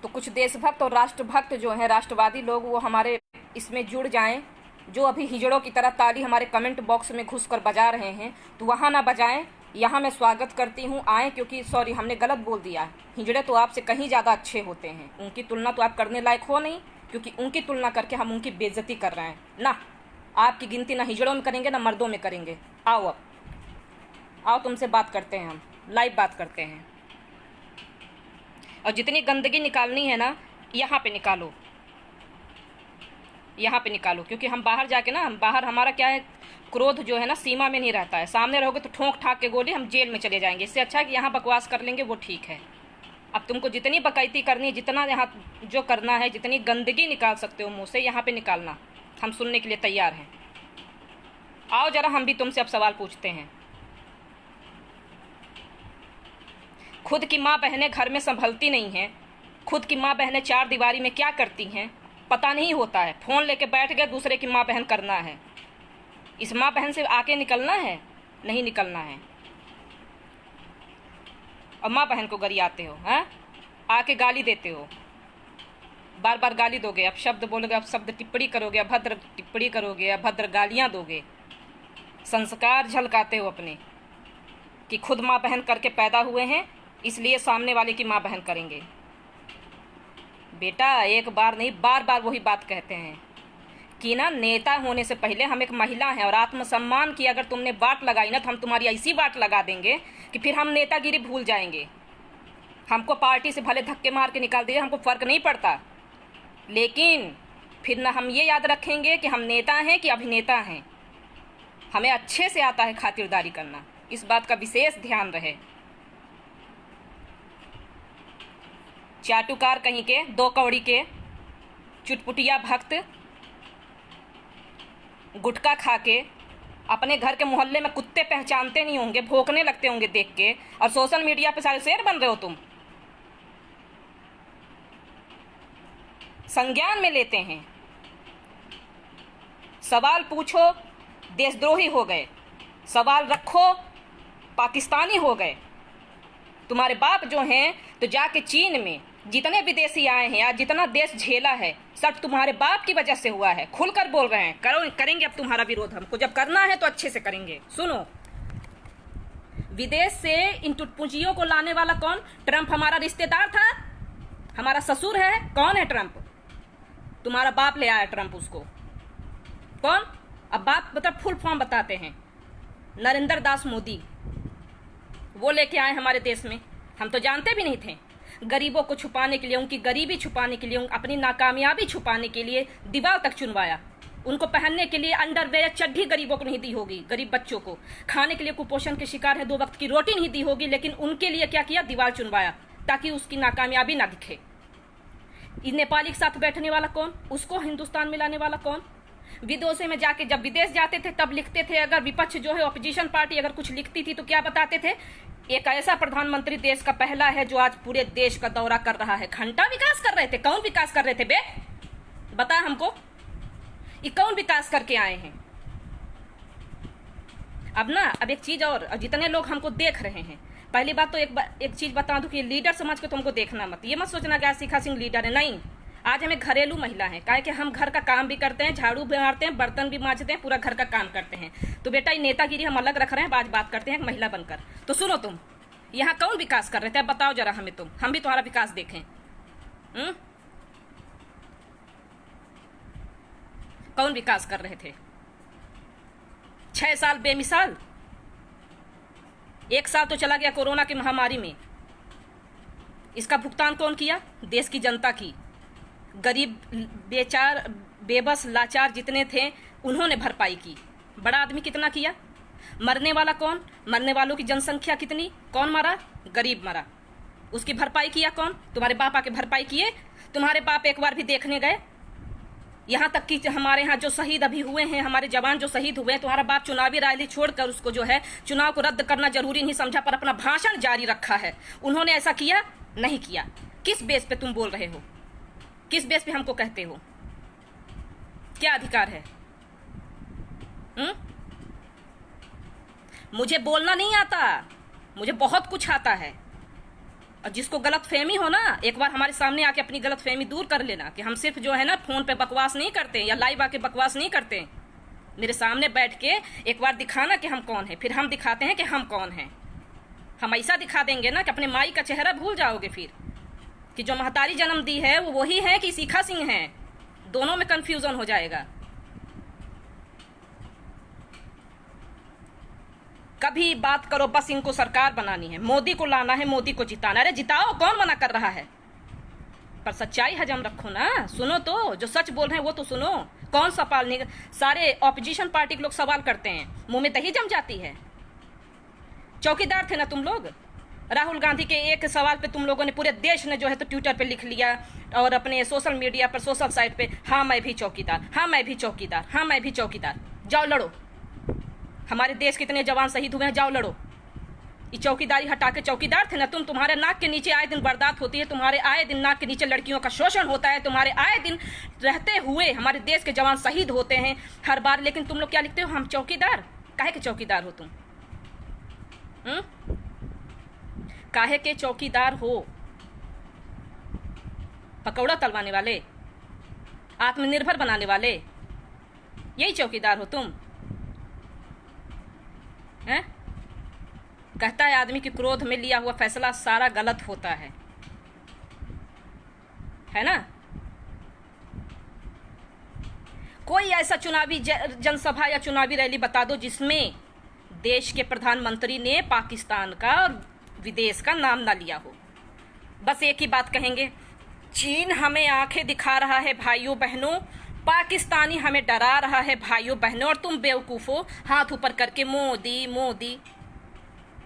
तो कुछ देशभक्त और राष्ट्रभक्त जो हैं, राष्ट्रवादी लोग, वो हमारे इसमें जुड़ जाएं। जो अभी हिजड़ों की तरह ताली हमारे कमेंट बॉक्स में घुसकर बजा रहे हैं, तो वहाँ ना बजाएं। यहाँ मैं स्वागत करती हूँ, आएँ, क्योंकि सॉरी हमने गलत बोल दिया। हिजड़े तो आपसे कहीं ज़्यादा अच्छे होते हैं, उनकी तुलना तो आप करने लायक हो नहीं, क्योंकि उनकी तुलना करके हम उनकी बेइज्जती कर रहे हैं ना। आपकी गिनती ना हिजड़ों में करेंगे ना मर्दों में करेंगे। आओ अब आओ, तुमसे बात करते हैं, हम लाइव बात करते हैं। और जितनी गंदगी निकालनी है ना, यहाँ पे निकालो, यहाँ पे निकालो, क्योंकि हम बाहर जाके ना, हम बाहर हमारा क्या है, क्रोध जो है ना सीमा में नहीं रहता है। सामने रहोगे तो ठोंक ठाक के गोली हम जेल में चले जाएंगे। इससे अच्छा है कि यहाँ बकवास कर लेंगे, वो ठीक है। अब तुमको जितनी बकैती करनी है, जितना यहाँ जो करना है, जितनी गंदगी निकाल सकते हो मुँह से, यहाँ पे निकालना, हम सुनने के लिए तैयार हैं। आओ जरा, हम भी तुमसे अब सवाल पूछते हैं। खुद की माँ बहनें घर में संभलती नहीं हैं, खुद की माँ बहनें चार दीवारी में क्या करती हैं पता नहीं होता है। फ़ोन लेके बैठ गए, दूसरे की माँ बहन करना है। इस माँ बहन से आके निकलना है, नहीं निकलना है। और माँ बहन को गरियाते हो, हैं? आके गाली देते हो, बार बार गाली दोगे, अब शब्द बोलोगे, अब शब्द टिप्पणी करोगे, अभद्र टिप्पणी करोगे, अभद्र गालियाँ दोगे। संस्कार झलकाते हो अपने कि खुद माँ बहन करके पैदा हुए हैं, इसलिए सामने वाले की माँ बहन करेंगे। बेटा एक बार नहीं, बार बार वही बात कहते हैं कि ना, नेता होने से पहले हम एक महिला हैं, और आत्मसम्मान की अगर तुमने बात लगाई ना, तो हम तुम्हारी ऐसी बात लगा देंगे कि फिर हम नेतागिरी भूल जाएंगे। हमको पार्टी से भले धक्के मार के निकाल दिए, हमको फ़र्क नहीं पड़ता, लेकिन फिर ना हम ये याद रखेंगे कि हम नेता हैं कि अभिनेता हैं। हमें अच्छे से आता है खातिरदारी करना, इस बात का विशेष ध्यान रहे। चाटुकार कहीं के, दो कौड़ी के, चुटपुटिया भक्त, गुटखा खा के अपने घर के मोहल्ले में कुत्ते पहचानते नहीं होंगे, भौंकने लगते होंगे देख के, और सोशल मीडिया पे सारे शेर बन रहे हो तुम। संज्ञान में लेते हैं, सवाल पूछो देशद्रोही हो गए, सवाल रखो पाकिस्तानी हो गए। तुम्हारे बाप जो हैं तो जाके चीन में जितने विदेशी आए हैं, आज जितना देश झेला है, सब तुम्हारे बाप की वजह से हुआ है। खुलकर बोल रहे हैं, करेंगे अब तुम्हारा विरोध, हमको जब करना है तो अच्छे से करेंगे। सुनो, विदेश से इन टुटपुंजियों को लाने वाला कौन? ट्रंप हमारा रिश्तेदार था, हमारा ससुर है। कौन है ट्रंप? तुम्हारा बाप ले आया ट्रंप उसको। कौन? अब बाप मतलब फुल फॉर्म बताते हैं, नरेंद्र दास मोदी, वो लेके आए हमारे देश में। हम तो जानते भी नहीं थे। गरीबों को छुपाने के लिए, उनकी गरीबी छुपाने के लिए, अपनी नाकामयाबी छुपाने के लिए दीवार तक चुनवाया। उनको पहनने के लिए अंडरवेयर, चड्ढी गरीबों को नहीं दी होगी, गरीब बच्चों को खाने के लिए कुपोषण के शिकार है, 2 वक्त की रोटी नहीं दी होगी, लेकिन उनके लिए क्या किया? दीवार चुनवाया, ताकि उसकी नाकामयाबी ना दिखे। नेपाली के साथ बैठने वाला कौन? उसको हिंदुस्तान में लाने वाला कौन? विदेशों में जाके, जब विदेश जाते थे तब लिखते थे, अगर विपक्ष जो है ऑपोजिशन पार्टी अगर कुछ लिखती थी तो क्या बताते थे? एक ऐसा प्रधानमंत्री देश का पहला है जो आज पूरे देश का दौरा कर रहा है। घंटा विकास कर रहे थे। कौन विकास कर रहे थे बे? बता हमको, ये कौन विकास करके आए हैं? अब एक चीज और, जितने लोग हमको देख रहे हैं, पहली बात तो एक चीज बता दूं कि लीडर समझ के तुमको देखना मत। ये मत सोचना कि शिखा सिंह लीडर है, नहीं। आज हमें घरेलू महिला है, काहे कि हम घर का काम भी करते हैं, झाड़ू भी मारते हैं, बर्तन भी मांजते हैं, पूरा घर का काम करते हैं। तो बेटा ये नेतागिरी हम अलग रख रहे हैं, आज बात करते हैं महिला बनकर। तो सुनो, तुम यहाँ कौन विकास कर रहे थे? बताओ जरा हमें तुम, हम भी तुम्हारा विकास देखें। कौन विकास कर रहे थे? 6 साल बेमिसाल, 1 साल तो चला गया कोरोना की महामारी में। इसका भुगतान कौन किया? देश की जनता की। गरीब, बेचार, बेबस, लाचार जितने थे उन्होंने भरपाई की। बड़ा आदमी कितना किया? मरने वाला कौन? मरने वालों की जनसंख्या कितनी? कौन मरा? गरीब मरा। उसकी भरपाई किया कौन? तुम्हारे बाप आके भरपाई किए? तुम्हारे बाप एक बार भी देखने गए? यहाँ तक कि हमारे यहाँ जो शहीद अभी हुए हैं, हमारे जवान जो शहीद हुए हैं, तुम्हारा बाप चुनावी रैली छोड़कर उसको जो है चुनाव को रद्द करना जरूरी नहीं समझा, पर अपना भाषण जारी रखा है। उन्होंने ऐसा किया? नहीं किया। किस बेस पे तुम बोल रहे हो? किस बेस पे हमको कहते हो? क्या अधिकार है? मुझे बोलना नहीं आता, मुझे बहुत कुछ आता है। और जिसको गलत फहमी हो ना, एक बार हमारे सामने आके अपनी गलत फहमी दूर कर लेना कि हम सिर्फ जो है ना फोन पे बकवास नहीं करते या लाइव आके बकवास नहीं करते। मेरे सामने बैठ के एक बार दिखाना कि हम कौन है, फिर हम दिखाते हैं कि हम कौन हैं। हम ऐसा दिखा देंगे ना कि अपने माई का चेहरा भूल जाओगे फिर, कि जो महतारी जन्म दी है वो वही है कि शिखा सिंह है। दोनों में कंफ्यूजन हो जाएगा। कभी बात करो बस इनको सरकार बनानी है, मोदी को लाना है, मोदी को जिताना। अरे जिताओ, कौन मना कर रहा है, पर सच्चाई हजम रखो ना। सुनो तो, जो सच बोल रहे हैं वो तो सुनो। कौन सवाल नहीं, सारे ऑपोजिशन पार्टी के लोग सवाल करते हैं, मुंह में दही जम जाती है। चौकीदार थे ना तुम लोग। राहुल गांधी के एक सवाल पे तुम लोगों ने, पूरे देश ने जो है तो ट्विटर पे लिख लिया और अपने सोशल मीडिया पर, सोशल साइट पे, हाँ मैं भी चौकीदार, हाँ मैं भी चौकीदार, हाँ मैं भी चौकीदार। जाओ लड़ो, हमारे देश के इतने जवान शहीद हुए हैं, जाओ लड़ो। ये चौकीदारी हटा के, चौकीदार थे ना तुम, तुम्हारे नाक के नीचे आए दिन बर्दाश्त होती है, तुम्हारे आए दिन नाक के नीचे लड़कियों का शोषण होता है, तुम्हारे आए दिन रहते हुए हमारे देश के जवान शहीद होते हैं हर बार। लेकिन तुम लोग क्या लिखते हो, हम चौकीदार। काहे के चौकीदार हो तुम? काहे के चौकीदार हो? पकौड़ा तलवाने वाले, आत्मनिर्भर बनाने वाले, यही चौकीदार हो तुम हैं? कहता है आदमी कि क्रोध में लिया हुआ फैसला सारा गलत होता है ना? कोई ऐसा चुनावी जनसभा या चुनावी रैली बता दो जिसमें देश के प्रधानमंत्री ने पाकिस्तान का और विदेश का नाम ना लिया हो। बस एक ही बात कहेंगे, चीन हमें आंखें दिखा रहा है भाइयों बहनों, पाकिस्तानी हमें डरा रहा है भाइयों बहनों, और तुम बेवकूफो हाथ ऊपर करके मोदी मोदी।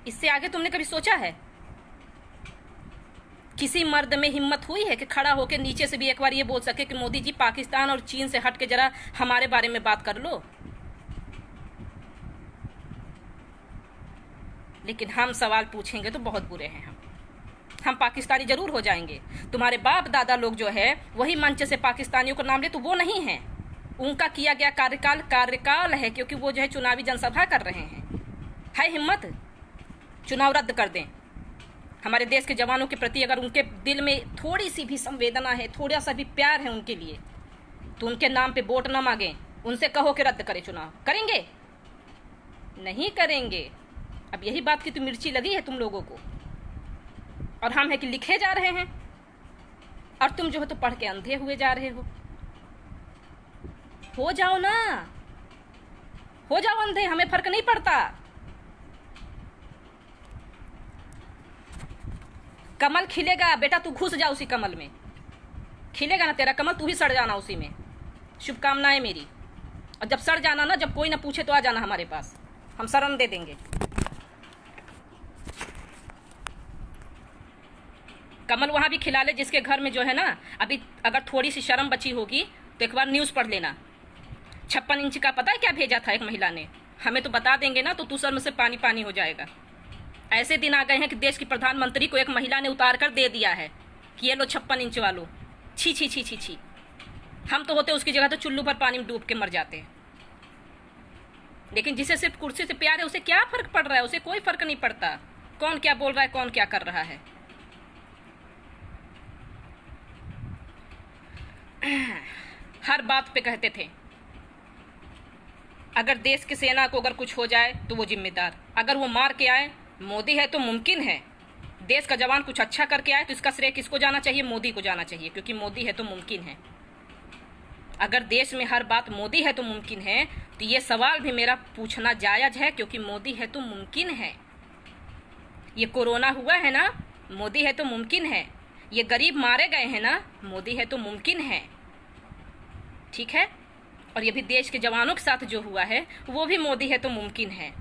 इससे आगे तुमने कभी सोचा है? किसी मर्द में हिम्मत हुई है कि खड़ा होकर नीचे से भी एक बार ये बोल सके कि मोदी जी पाकिस्तान और चीन से हट के जरा हमारे बारे में बात कर लो? लेकिन हम सवाल पूछेंगे तो बहुत बुरे हैं। हम पाकिस्तानी जरूर हो जाएंगे। तुम्हारे बाप दादा लोग जो है वही मंच से पाकिस्तानियों को नाम ले, तो वो नहीं है। उनका किया गया कार्यकाल है, क्योंकि वो जो है चुनावी जनसभा कर रहे हैं। है हिम्मत, चुनाव रद्द कर दें। हमारे देश के जवानों के प्रति अगर उनके दिल में थोड़ी सी भी संवेदना है, थोड़ा सा भी प्यार है उनके लिए, तो उनके नाम पे वोट न मांगें, उनसे कहो कि रद्द करें चुनाव। करेंगे? नहीं करेंगे। अब यही बात की तो मिर्ची लगी है तुम लोगों को, और हम है कि लिखे जा रहे हैं, और तुम जो है तो पढ़ के अंधे हुए जा रहे हो जाओ ना, हो जाओ अंधे, हमें फर्क नहीं पड़ता। कमल खिलेगा बेटा, तू घुस जा उसी कमल में, खिलेगा ना तेरा कमल, तू ही सड़ जाना उसी में। शुभकामनाएं मेरी। और जब सड़ जाना ना, जब कोई ना पूछे तो आ जाना हमारे पास, हम शरण दे देंगे। कमल वहां भी खिला ले जिसके घर में जो है ना अभी अगर थोड़ी सी शर्म बची होगी तो एक बार न्यूज पढ़ लेना। 56 इंच का पता है क्या भेजा था एक महिला ने? हमें तो बता देंगे ना तो तू शर्म से पानी पानी हो जाएगा। ऐसे दिन आ गए हैं कि देश की प्रधानमंत्री को एक महिला ने उतार कर दे दिया है कि ये लो 56 इंच वालों। छी छी छी छी छी। हम तो होते उसकी जगह तो चुल्लू पर पानी में डूब के मर जाते हैं। लेकिन जिसे सिर्फ कुर्सी से प्यार है उसे क्या फर्क पड़ रहा है? उसे कोई फर्क नहीं पड़ता कौन क्या बोल रहा है, कौन क्या कर रहा है। हर बात पे कहते थे अगर देश की सेना को अगर कुछ हो जाए तो वो जिम्मेदार, अगर वो मार के आए, मोदी है तो मुमकिन है। देश का जवान कुछ अच्छा करके आए तो इसका श्रेय किसको जाना चाहिए? मोदी को जाना चाहिए, क्योंकि मोदी है तो मुमकिन है। अगर देश में हर बात मोदी है तो मुमकिन है, तो ये सवाल भी मेरा पूछना जायज है, क्योंकि मोदी है तो मुमकिन है। ये कोरोना हुआ है ना, मोदी है तो मुमकिन है। ये गरीब मारे गए हैं ना, मोदी है तो मुमकिन है। ठीक है? और ये भी देश के जवानों के साथ जो हुआ है वो भी मोदी है तो मुमकिन है।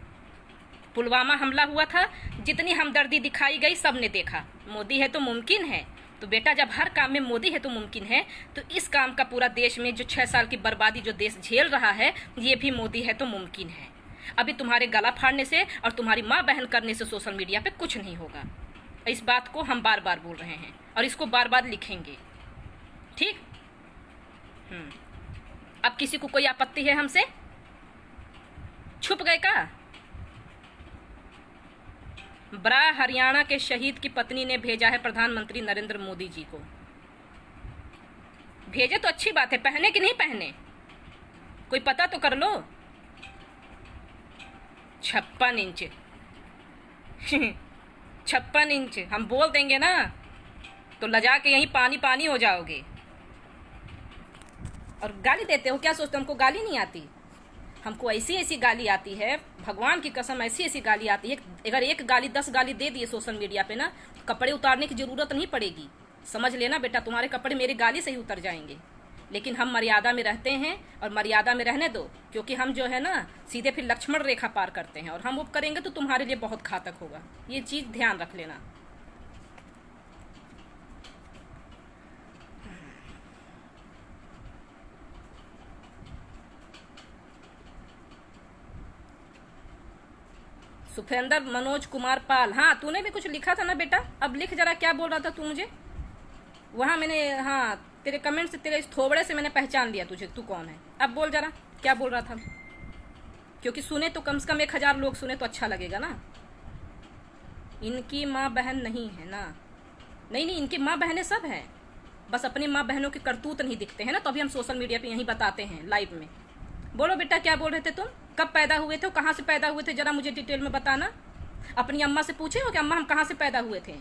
पुलवामा हमला हुआ था, जितनी हमदर्दी दिखाई गई सबने देखा, मोदी है तो मुमकिन है। तो बेटा जब हर काम में मोदी है तो मुमकिन है, तो इस काम का पूरा देश में जो 6 साल की बर्बादी जो देश झेल रहा है ये भी मोदी है तो मुमकिन है। अभी तुम्हारे गला फाड़ने से और तुम्हारी माँ बहन करने से सोशल मीडिया पे कुछ नहीं होगा। इस बात को हम बार बार बोल रहे हैं और इसको बार बार लिखेंगे। ठीक? अब किसी को कोई आपत्ति है हमसे? छुप गए का? ब्रा हरियाणा के शहीद की पत्नी ने भेजा है प्रधानमंत्री नरेंद्र मोदी जी को। भेजे तो अच्छी बात है, पहने कि नहीं पहने कोई पता तो कर लो। 56 इंच 56 इंच हम बोल देंगे ना तो लजा के यहीं पानी पानी हो जाओगे। और गाली देते हो, क्या सोचते हो हमको गाली नहीं आती? हमको ऐसी ऐसी गाली आती है, भगवान की कसम ऐसी ऐसी गाली आती है। अगर एक गाली 10 गाली दे दिए सोशल मीडिया पे ना, कपड़े उतारने की जरूरत नहीं पड़ेगी। समझ लेना बेटा, तुम्हारे कपड़े मेरी गाली से ही उतर जाएंगे। लेकिन हम मर्यादा में रहते हैं और मर्यादा में रहने दो, क्योंकि हम जो है ना सीधे फिर लक्ष्मण रेखा पार करते हैं, और हम वो करेंगे तो तुम्हारे लिए बहुत घातक होगा। ये चीज ध्यान रख लेना। सुखेंद्र मनोज कुमार पाल, हाँ तूने भी कुछ लिखा था ना बेटा, अब लिख जरा, क्या बोल रहा था तू मुझे वहां? मैंने, हाँ तेरे कमेंट से, तेरे इस थोबड़े से मैंने पहचान लिया तुझे, तू कौन है। अब बोल जरा क्या बोल रहा था, क्योंकि सुने तो कम से कम 1000 लोग सुने तो अच्छा लगेगा ना। इनकी माँ बहन नहीं है ना? नहीं नहीं, इनकी माँ बहनें सब हैं, बस अपनी माँ बहनों के करतूत नहीं दिखते हैं ना, तो अभी हम सोशल मीडिया पे यही बताते हैं लाइव में। बोलो बेटा क्या बोल रहे थे तुम, कब पैदा हुए थे, कहाँ से पैदा हुए थे, जरा मुझे डिटेल में बताना। अपनी अम्मा से पूछे हो कि अम्मा हम कहाँ से पैदा हुए थे?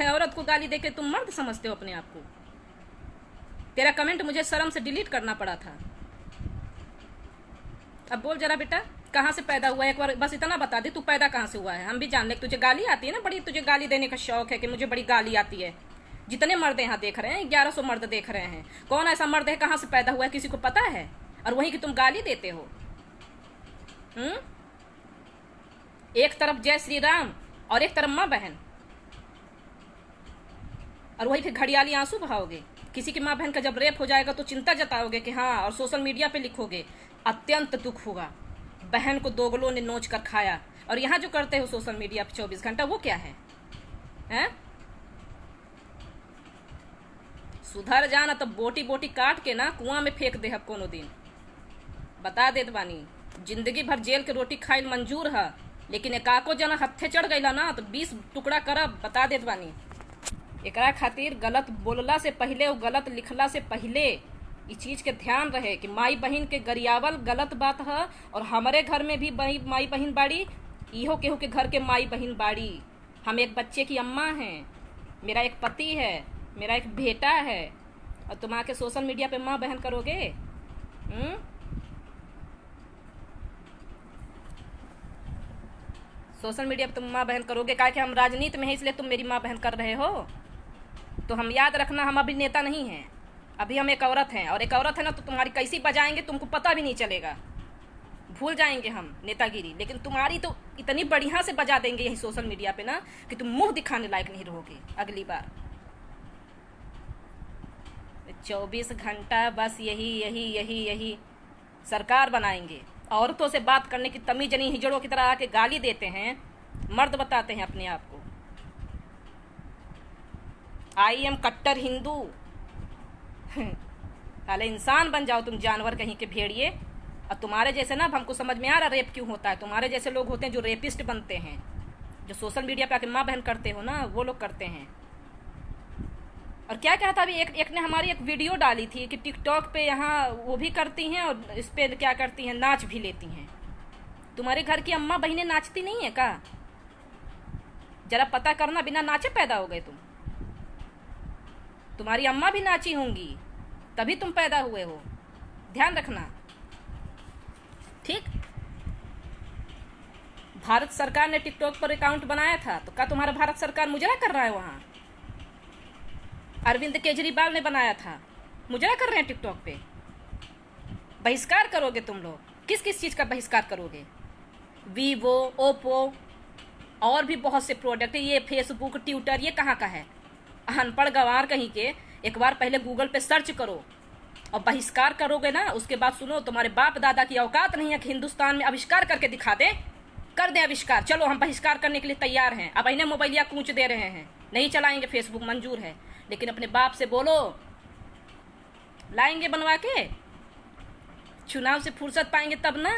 औरत को गाली देके तुम मर्द समझते हो अपने आप को। तेरा कमेंट मुझे शर्म से डिलीट करना पड़ा था। अब बोल जरा बेटा कहाँ से पैदा हुआ है, एक बार बस इतना बता दे, तू पैदा कहाँ से हुआ है, हम भी जान ले। तुझे गाली आती है ना बड़ी, तुझे गाली देने का शौक है कि मुझे बड़ी गाली आती है। जितने मर्द यहाँ देख रहे हैं, 1100 मर्द देख रहे हैं, कौन ऐसा मर्द है कहाँ से पैदा हुआ है किसी को पता है? और वहीं की तुम गाली देते हो। एक तरफ जय श्री राम और एक तरफ माँ बहन, और वही फिर घड़ियाली आंसू बहाओगे। किसी की माँ बहन का जब रेप हो जाएगा तो चिंता जताओगे कि हाँ, और सोशल मीडिया पे लिखोगे अत्यंत दुख होगा, बहन को दोगलों ने नोच कर खाया। और यहाँ जो करते हो सोशल मीडिया पे 24 घंटा, वो क्या है, हैं? सुधर जाना तो बोटी बोटी काट के ना कुआं में फेंक दे अब कोनो दिन। बता देत बानी, जिंदगी भर जेल के रोटी खाइल मंजूर है, लेकिन एकाको जना हत्थे चढ़ गईला ना तो 20 टुकड़ा करब, बता देत बानी। एकरा खातिर गलत बोलला से पहले और गलत लिखला से पहले इस चीज के ध्यान रहे कि माई बहन के गरियावल गलत बात है। और हमारे घर में भी माई बहन बाड़ी, इहो केहू के घर के माई बहन बाड़ी। हम एक बच्चे की अम्मा हैं, मेरा एक पति है, मेरा एक बेटा है, और तुम आके सोशल मीडिया पे माँ बहन करोगे? सोशल मीडिया पे तुम माँ बहन करोगे, क्या कि हम राजनीति में हैं इसलिए तुम मेरी माँ बहन कर रहे हो? तो हम याद रखना, हम अभी नेता नहीं हैं, अभी हम एक औरत हैं, और एक औरत है ना तो तुम्हारी कैसी बजाएंगे तुमको पता भी नहीं चलेगा, भूल जाएंगे हम नेतागिरी। लेकिन तुम्हारी तो इतनी बढ़िया से बजा देंगे यही सोशल मीडिया पे ना कि तुम मुंह दिखाने लायक नहीं रहोगे अगली बार। 24 घंटा बस यही यही यही यही सरकार बनाएंगे। औरतों से बात करने की तमीज नहीं, हिजड़ों की तरह आके गाली देते हैं, मर्द बताते हैं अपने आप को। आई एम कट्टर हिंदू। पहले इंसान बन जाओ तुम, जानवर कहीं के भेड़िए। और तुम्हारे जैसे ना, अब हमको समझ में आ रहा रेप क्यों होता है। तुम्हारे जैसे लोग होते हैं जो रेपिस्ट बनते हैं, जो सोशल मीडिया पे आके माँ बहन करते हो ना, वो लोग करते हैं। और क्या कहा था अभी एक ने हमारी एक वीडियो डाली थी कि टिकटॉक पे यहाँ वो भी करती हैं और इस पे क्या करती हैं, नाच भी लेती हैं। तुम्हारे घर की अम्मा बहनें नाचती नहीं है का? जरा पता करना, बिना नाचे पैदा हो गए तुम। तुम्हारी अम्मा भी नाची होंगी तभी तुम पैदा हुए हो, ध्यान रखना, ठीक? भारत सरकार ने टिकटॉक पर अकाउंट बनाया था तो क्या तुम्हारा भारत सरकार मुजरा कर रहा है? वहां अरविंद केजरीवाल ने बनाया था, मुजरा कर रहे हैं टिकटॉक पे। बहिष्कार करोगे तुम लोग, किस किस चीज का बहिष्कार करोगे? वीवो, ओप्पो और भी बहुत से प्रोडक्ट, ये फेसबुक, ट्विटर, ये कहाँ का है? अनपढ़ गंवार कहीं के, एक बार पहले गूगल पे सर्च करो और बहिष्कार करोगे ना, उसके बाद सुनो, तुम्हारे बाप दादा की औकात नहीं है कि हिंदुस्तान में आविष्कार करके दिखा दे। कर दे आविष्कार, चलो हम बहिष्कार करने के लिए तैयार हैं। अब इन्हें मोबाइलिया कूच दे रहे हैं, नहीं चलाएंगे फेसबुक, मंजूर है, लेकिन अपने बाप से बोलो, लाएंगे बनवा के, चुनाव से फुर्सत पाएंगे तब ना।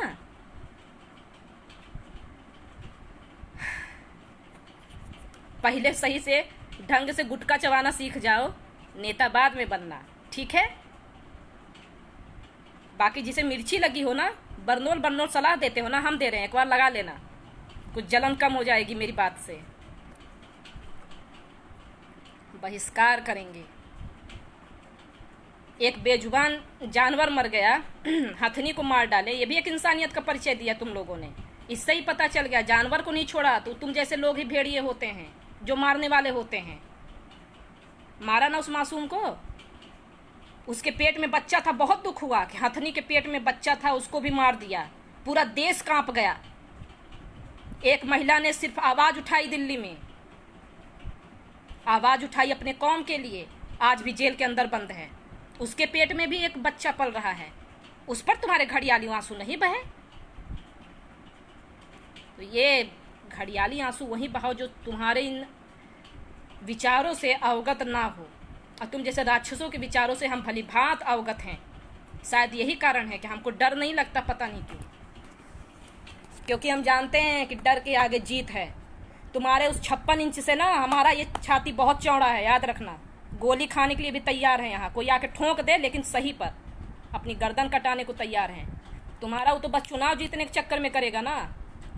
पहले सही से ढंग से गुटखा चबाना सीख जाओ, नेता बाद में बनना, ठीक है। बाकी जिसे मिर्ची लगी हो ना, बरनोल बरनोल सलाह देते हो ना, हम दे रहे हैं, एक बार लगा लेना, कुछ जलन कम हो जाएगी मेरी बात से। बहिष्कार करेंगे। एक बेजुबान जानवर मर गया, हथनी को मार डाले, ये भी एक इंसानियत का परिचय दिया तुम लोगों ने। इससे ही पता चल गया, जानवर को नहीं छोड़ा तो तुम जैसे लोग ही भेड़िए होते हैं जो मारने वाले होते हैं। मारा ना उस मासूम को, उसके पेट में बच्चा था, बहुत दुख हुआ कि हथनी के पेट में बच्चा था, उसको भी मार दिया, पूरा देश कांप गया। एक महिला ने सिर्फ आवाज उठाई, दिल्ली में आवाज उठाई अपने कौम के लिए, आज भी जेल के अंदर बंद है। उसके पेट में भी एक बच्चा पल रहा है, उस पर तुम्हारे घड़ियाली आंसू नहीं बहे। तो ये घड़ियाली आंसू वहीं बहाओ जो तुम्हारे इन विचारों से अवगत ना हो, और तुम जैसे राक्षसों के विचारों से हम भली भांत अवगत हैं। शायद यही कारण है कि हमको डर नहीं लगता, पता नहीं क्यों, क्योंकि हम जानते हैं कि डर के आगे जीत है। तुम्हारे उस 56 इंच से ना हमारा ये छाती बहुत चौड़ा है, याद रखना। गोली खाने के लिए भी तैयार है, यहाँ कोई आके ठोंक दे लेकिन सही पर, अपनी गर्दन कटाने को तैयार हैं। तुम्हारा वो तो बस चुनाव जीतने के चक्कर में करेगा ना,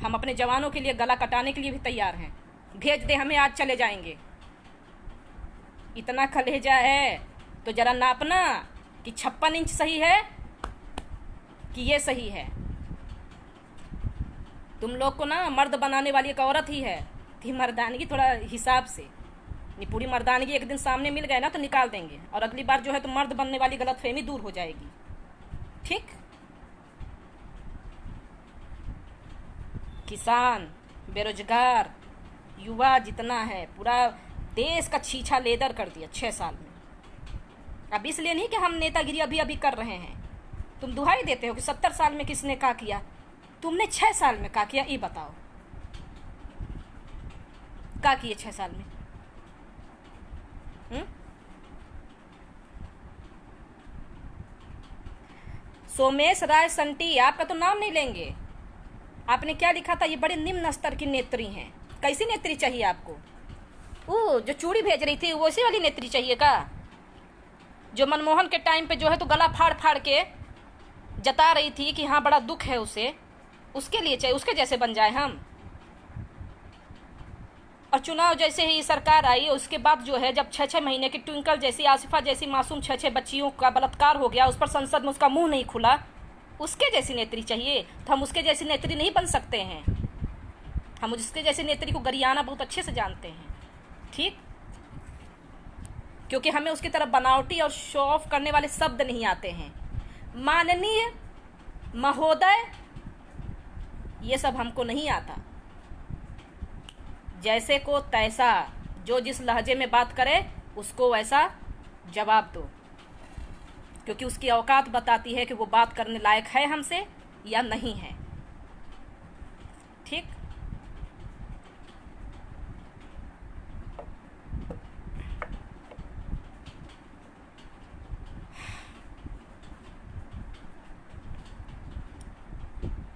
हम अपने जवानों के लिए गला कटाने के लिए भी तैयार हैं। भेज दे हमें, आज चले जाएंगे। इतना कलेजा है तो जरा नापना कि 56 इंच सही है कि ये सही है। तुम लोग को ना मर्द बनाने वाली एक औरत ही है कि मर्दानगी थोड़ा हिसाब से, नहीं पूरी मर्दानगी एक दिन सामने मिल गए ना तो निकाल देंगे, और अगली बार जो है तो मर्द बनने वाली गलतफहमी दूर हो जाएगी, ठीक। किसान, बेरोजगार, युवा जितना है, पूरा देश का छीछा लेदर कर दिया 6 साल में। अब इसलिए नहीं कि हम नेतागिरी अभी अभी कर रहे हैं। तुम दुहाई देते हो कि 70 साल में किसने क्या किया, तुमने 6 साल में क्या किया, ये बताओ, क्या किए 6 साल में? सोमेश राय संटी, आपका तो नाम नहीं लेंगे। आपने क्या लिखा था, ये बड़े निम्न स्तर की नेत्री हैं। कैसी नेत्री चाहिए आपको? वो जो चूड़ी भेज रही थी वो उसी वाली नेत्री चाहिए का, जो मनमोहन के टाइम पे जो है तो गला फाड़ फाड़ के जता रही थी कि हाँ बड़ा दुख है उसे, उसके लिए चाहिए, उसके जैसे बन जाए हम। और चुनाव जैसे ही सरकार आई उसके बाद जो है, जब 6-6 महीने की ट्विंकल जैसी, आसिफा जैसी मासूम 6-6 बच्चियों का बलात्कार हो गया, उस पर संसद में उसका मुंह नहीं खुला, उसके जैसी नेत्री चाहिए। तो हम उसके जैसी नेत्री नहीं बन सकते हैं, हम उसके जैसी नेत्री को गरियाना बहुत अच्छे से जानते हैं, ठीक। क्योंकि हमें उसकी तरफ बनावटी और शो ऑफ करने वाले शब्द नहीं आते हैं। माननीय, महोदय, ये सब हमको नहीं आता। जैसे को तैसा, जो जिस लहजे में बात करे उसको वैसा जवाब दो, क्योंकि उसकी औकात बताती है कि वो बात करने लायक है हमसे या नहीं है, ठीक।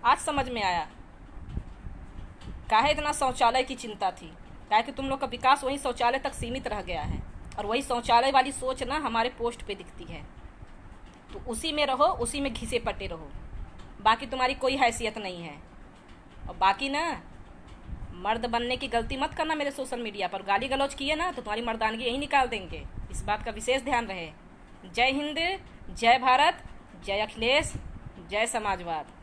आज समझ में आया काहे इतना शौचालय की चिंता थी, काहे कि तुम लोग का विकास वही शौचालय तक सीमित रह गया है, और वही शौचालय वाली सोच ना हमारे पोस्ट पे दिखती है। तो उसी में रहो, उसी में घिसे पटे रहो, बाकी तुम्हारी कोई हैसियत नहीं है। और बाकी ना मर्द बनने की गलती मत करना मेरे सोशल मीडिया पर, गाली गलौज किए ना तो तुम्हारी मर्दानगी यही निकाल देंगे, इस बात का विशेष ध्यान रहे। जय हिंद, जय भारत, जय अखिलेश, जय समाजवाद।